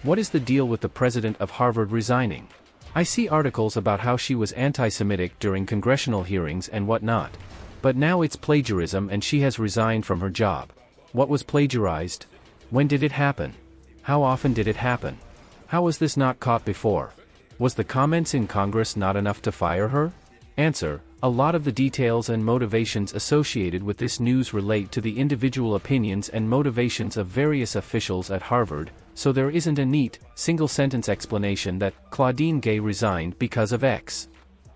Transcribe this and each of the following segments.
What is the deal with the president of Harvard resigning? I see articles about how she was anti-Semitic during congressional hearings and whatnot. But now it's plagiarism and she has resigned from her job. What was plagiarized? When did it happen? How often did it happen? How was this not caught before? Was the comments in Congress not enough to fire her? Answer: a lot of the details and motivations associated with this news relate to the individual opinions and motivations of various officials at Harvard, so there isn't a neat, single-sentence explanation that Claudine Gay resigned because of X.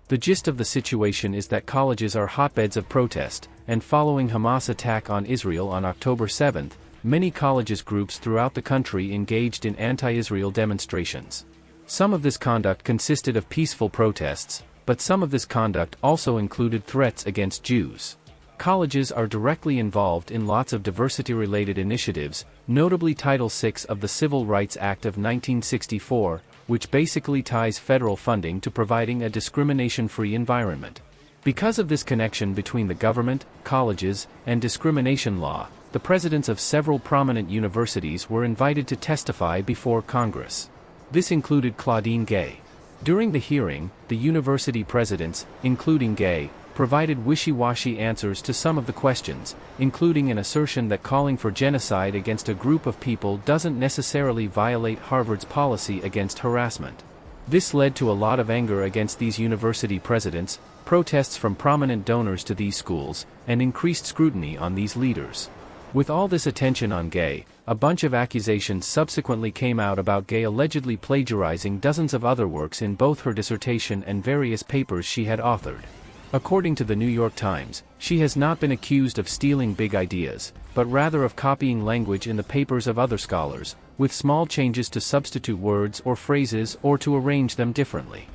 The gist of the situation is that colleges are hotbeds of protest, and following Hamas' attack on Israel on October 7, many colleges groups throughout the country engaged in anti-Israel demonstrations. Some of this conduct consisted of peaceful protests, but some of this conduct also included threats against Jews. Colleges are directly involved in lots of diversity-related initiatives, notably Title VI of the Civil Rights Act of 1964, which basically ties federal funding to providing a discrimination-free environment. Because of this connection between the government, colleges, and discrimination law, the presidents of several prominent universities were invited to testify before Congress. This included Claudine Gay. During the hearing, the university presidents, including Gay, provided wishy-washy answers to some of the questions, including an assertion that calling for genocide against a group of people doesn't necessarily violate Harvard's policy against harassment. This led to a lot of anger against these university presidents, protests from prominent donors to these schools, and increased scrutiny on these leaders. With all this attention on Gay, a bunch of accusations subsequently came out about Gay allegedly plagiarizing dozens of other works in both her dissertation and various papers she had authored. According to the New York Times, she has not been accused of stealing big ideas, but rather of copying language in the papers of other scholars, with small changes to substitute words or phrases or to arrange them differently.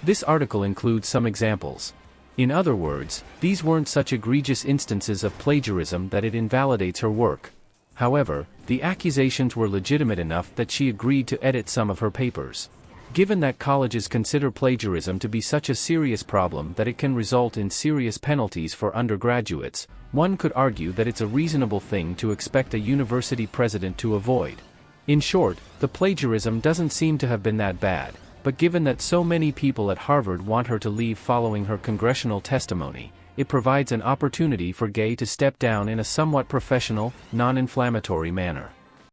This article includes some examples. In other words, these weren't such egregious instances of plagiarism that it invalidates her work. However, the accusations were legitimate enough that she agreed to edit some of her papers. Given that colleges consider plagiarism to be such a serious problem that it can result in serious penalties for undergraduates, one could argue that it's a reasonable thing to expect a university president to avoid. In short, the plagiarism doesn't seem to have been that bad, but given that so many people at Harvard want her to leave following her congressional testimony, it provides an opportunity for Gay to step down in a somewhat professional, non-inflammatory manner.